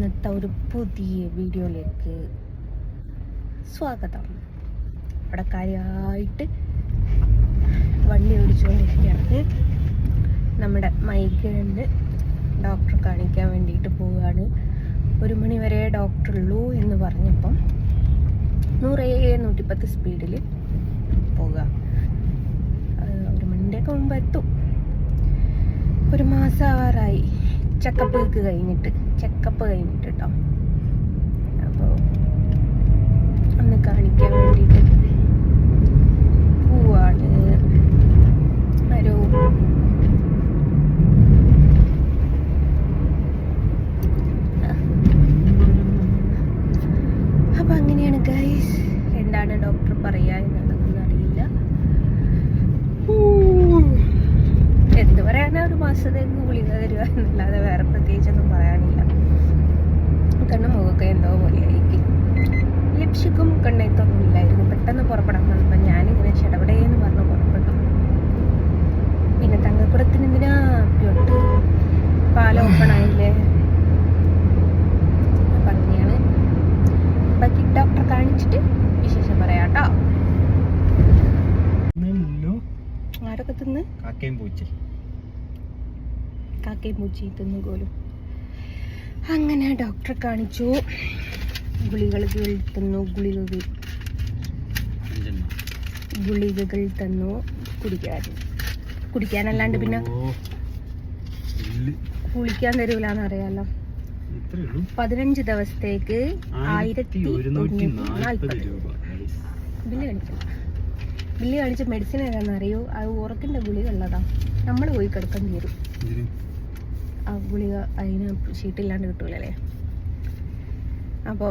ഇന്നത്തെ ഒരു പുതിയ വീഡിയോയിലേക്ക് സ്വാഗതം. അവിടെ കാര്യമായിട്ട് വണ്ടി ഓടിച്ചുകൊണ്ടിരിക്കുകയാണ്. നമ്മുടെ മൈഗ്രൈനിന് ഡോക്ടറെ കാണിക്കാൻ വേണ്ടിയിട്ട് പോവുകയാണ്. 1 മണി വരെ ഡോക്ടറുള്ളൂ എന്ന് പറഞ്ഞപ്പം 100-110 സ്പീഡിൽ പോവുക. 1 മണിൻ്റെയൊക്കെ മുമ്പ് എത്തും. 1 മാസം ആവാറായി ചെക്കപ്പ് കഴിഞ്ഞിട്ട് കേട്ടോ. അപ്പോൾ ഒന്ന് കാണിക്കാൻ വേണ്ടിയിട്ട് പോവാണ്. അപ്പം അങ്ങനെയാണ് ഗൈസ്. എന്താണ് ഡോക്ടർ പറയുക എന്നുള്ളതൊന്നും അറിയില്ല. എന്ത് പറയാനാ, 1 മാസത്തേക്ക് ഗുളിക തരുക എന്നല്ലാതെ വേറെ പ്രത്യേകിച്ചൊന്നും പറയാനില്ല. കണ്ണും മുഖമൊക്കെ എന്തോ പോലെയായിരിക്കും. ലിപ്സ്റ്റിക്കും കണ്ണെത്തൊന്നും ഇല്ലായിരുന്നു. പെട്ടെന്ന് പുറപ്പെടാൻ പറഞ്ഞപ്പോൾ ഞാനിങ്ങനെ ചെടപടേന്ന് പറഞ്ഞ് പുറപ്പെട്ടു. പിന്നെ തങ്കക്കുടത്തിന് എന്തിനാ പ്യൊട്ട് പാലം ഓപ്പൺ ആയില്ലേ. അപ്പം അങ്ങനെയാണ്. ബാക്കി ഡോക്ടറെ കാണിച്ചിട്ട് വിശേഷം പറയാട്ടോ. ആരൊക്കെ തിന്ന്? കാക്കയും പൂച്ചയും തിന്നു പോലും. അങ്ങനെ ഡോക്ടറെ കാണിച്ചു. ഗുളികകൾ തന്നു. ഗുളികകൾ തന്നു കുടിക്കാനല്ലാണ്ട് പിന്നെ കുളിക്കാൻ തരൂലെന്ന് അറിയാലോ. 15 ദിവസത്തേക്ക് 1140 ബില്ല് കാണിച്ച മെഡിസിൻ ഏതാണെന്ന് അറിയോ? അത് ഉറക്കിന്റെ ഗുളിക ഉള്ളതാ. നമ്മൾ പോയി കിടക്കേണ്ടി വരും. ആ ഗുളിക അതിന് ഷീറ്റില്ലാണ്ട് കിട്ടൂലല്ലേ. അപ്പോൾ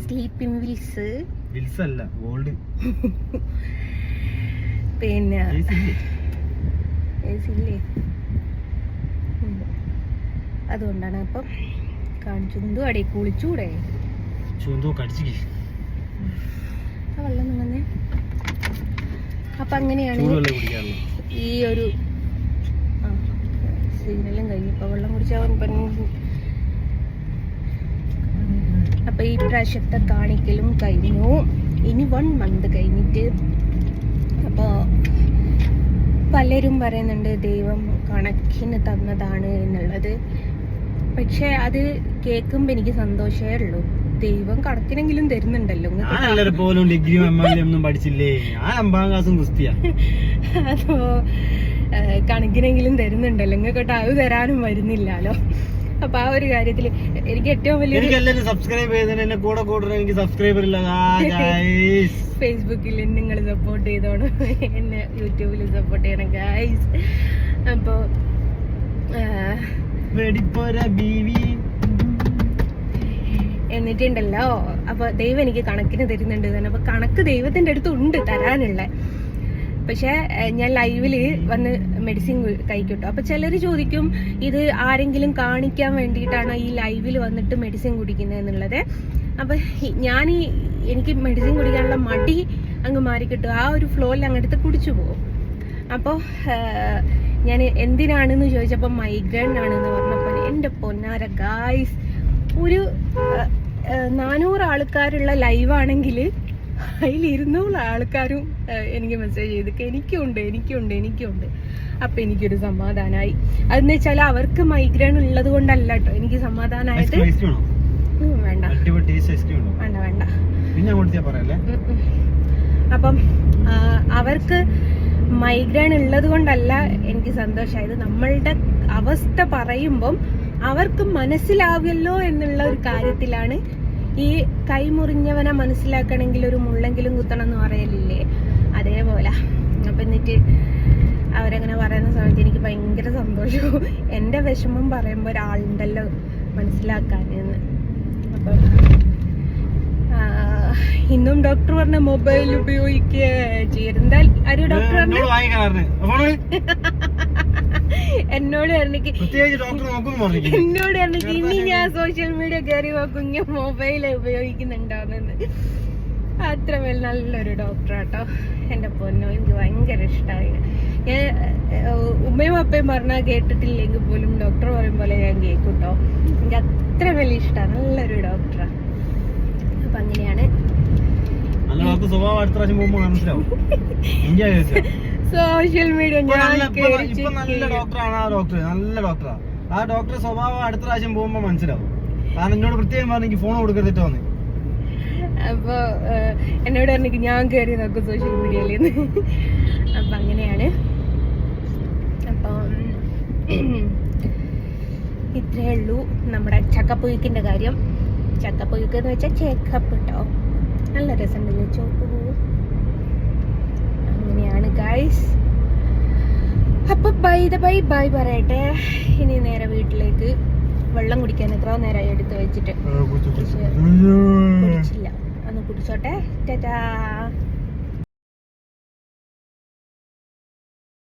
സ്ലീപ്പിംഗ് വിൽസ് അല്ല, പിന്നെ അതുകൊണ്ടാണ്. അപ്പം കാണിച്ചു. എന്തുവാടേ കുളിച്ചൂടെ? ആ വെള്ളം നിന്നെ. അപ്പം അങ്ങനെയാണ് ഈ ഒരു സിഗ്നലും കഴിഞ്ഞു. ഇപ്പോൾ വെള്ളം കുടിച്ചാൽ അപ്പം ഈ പ്രാവശ്യത്തെ കാണിക്കലും കഴിഞ്ഞു. ഇനി 1 മന്ത് കഴിഞ്ഞിട്ട്. അപ്പോൾ പലരും പറയുന്നുണ്ട് ദൈവം കണക്കിന് തന്നതാണ് എന്നുള്ളത്. പക്ഷെ അത് കേൾക്കുമ്പോൾ എനിക്ക് സന്തോഷമേ ഉള്ളൂ. ദൈവം കണക്കിനെങ്കിലും തരുന്നുണ്ടല്ലോ. അതോ കണക്കിനെങ്കിലും തരുന്നുണ്ടല്ലോ. നിങ്ങൾക്കൊട്ട് അത് തരാനും വരുന്നില്ലല്ലോ. അപ്പൊ ആ ഒരു കാര്യത്തിൽ എനിക്ക് ഏറ്റവും വലിയ ഫേസ്ബുക്കിൽ നിങ്ങൾ സപ്പോർട്ട് ചെയ്തോണം, എന്നെ യൂട്യൂബിൽ സപ്പോർട്ട് ചെയ്യണം ഗൈസ്. അപ്പോ എന്നിട്ടുണ്ടല്ലോ. അപ്പൊ ദൈവം എനിക്ക് കണക്കിന് തരുന്നുണ്ട് തന്നെ. അപ്പൊ കണക്ക് ദൈവത്തിന്റെ അടുത്ത് ഉണ്ട് തരാനുള്ള. പക്ഷെ ഞാൻ ലൈവില് വന്ന് മെഡിസിൻ കഴിക്കട്ടോ. അപ്പൊ ചിലർ ചോദിക്കും, ഇത് ആരെങ്കിലും കാണിക്കാൻ വേണ്ടിയിട്ടാണ് ഈ ലൈവിൽ വന്നിട്ട് മെഡിസിൻ കുടിക്കുന്നത് എന്നുള്ളത്. അപ്പൊ എനിക്ക് മെഡിസിൻ കുടിക്കാനുള്ള മടി അങ്ങ് മാറിക്കിട്ടും. ആ ഒരു ഫ്ലോയിൽ അങ്ങടുത്ത് കുടിച്ചു പോകും. അപ്പോൾ ഞാൻ എന്തിനാണെന്ന് ചോദിച്ചപ്പോൾ മൈഗ്രെയിൻ ആണെന്ന് പറഞ്ഞപ്പോൾ എൻ്റെ പൊന്നാര ഗായ്സ്, ഒരു 400 ആൾക്കാരുള്ള ലൈവാണെങ്കിൽ അതിൽ 200 ആൾക്കാരും എനിക്ക് മെസ്സേജ് ചെയ്തിട്ട് എനിക്കുണ്ട്. അപ്പം എനിക്കൊരു സമാധാനമായി. അതെന്ന് വെച്ചാൽ അവർക്ക് മൈഗ്രെയിൻ ഉള്ളത് കൊണ്ടല്ല കേട്ടോ എനിക്ക് സമാധാനമായത്. വേണ്ട. അപ്പം അവർക്ക് മൈഗ്രെയിൻ ഉള്ളത് കൊണ്ടല്ല എനിക്ക് സന്തോഷമായത്. നമ്മളുടെ അവസ്ഥ പറയുമ്പം അവർക്ക് മനസ്സിലാവില്ലോ എന്നുള്ള ഒരു കാര്യത്തിലാണ്. ഈ കൈമുറിഞ്ഞവനെ മനസ്സിലാക്കണമെങ്കിൽ ഒരു മുള്ളെങ്കിലും കുത്തണം എന്ന് പറയലില്ലേ, അതേപോലെ. അപ്പം എന്നിട്ട് അവരങ്ങനെ പറയുന്ന സമയത്ത് എനിക്ക് ഭയങ്കര സന്തോഷവും. എൻ്റെ വിഷമം പറയുമ്പോൾ ഒരാളുണ്ടല്ലോ മനസ്സിലാക്കാനെന്ന്. അപ്പം ഇന്നും ഡോക്ടർ പറഞ്ഞ മൊബൈൽ ഉപയോഗിക്കുക ചെയ്യരുത്. എന്താ ഒരു ഡോക്ടർ എന്നോട് പറഞ്ഞെങ്കിൽ ഇനി ഞാൻ സോഷ്യൽ മീഡിയ കയറി നോക്കും ഇങ്ങനെ മൊബൈൽ ഉപയോഗിക്കുന്നുണ്ടോന്ന്. അത്ര നല്ലൊരു ഡോക്ടറാട്ടോ എൻ്റെ പൊന്നോ. എനിക്ക് ഭയങ്കര ഇഷ്ടമായി. ഞാൻ ഉമ്മയും അപ്പയും പറഞ്ഞാൽ കേട്ടിട്ടില്ലെങ്കിൽ പോലും ഡോക്ടർ പറയും പോലെ ഞാൻ കേൾക്കും കേട്ടോ. എനിക്ക് അത്ര വലിയ ഇഷ്ടമാണ്, നല്ലൊരു ഡോക്ടറാണ്. അപ്പൊ അങ്ങനെയാണ് സോഷ്യൽ മീഡിയ നല്ല ഡോക്ടറാണ് ആ ഡോക്ടർ, നല്ല ഡോക്ടറാ. ആ ഡോക്ടറെ സ്വഭാവം അടുത്ത പ്രാവശ്യം പോകുമ്പോ മനസ്സിലാവും. കാരണം എന്നോട് പ്രത്യേകം പറഞ്ഞു ഫോൺ കൊടുക്കരുതിട്ടോ എന്ന്. അപ്പൊ എന്നോട് പറഞ്ഞു ഞാൻ കയറി നോക്കും സോഷ്യൽ മീഡിയയിൽ. അപ്പൊ അങ്ങനെയാണ്. അപ്പം ഇത്രയേ ഉള്ളൂ നമ്മുടെ ചക്കപ്പുഴുക്കിന്റെ കാര്യം. ചക്കപ്പുഴുക്ക് എന്ന് വെച്ചാൽ ചെക്കപ്പ് കേട്ടോ, നല്ല രസമുണ്ടല്ലോ ചോപ്പ് പൂവ്. അങ്ങനെയാണ് ഗൈസ്. അപ്പൊ ബൈ പറയട്ടെ. ഇനി നേരെ വീട്ടിലേക്ക്. വെള്ളം കുടിക്കാൻ എത്ര നേരമായി എടുത്ത് വെച്ചിട്ട് കുടിച്ചില്ല. ഒന്ന് കുടിച്ചോട്ടെ. ടാറ്റാ.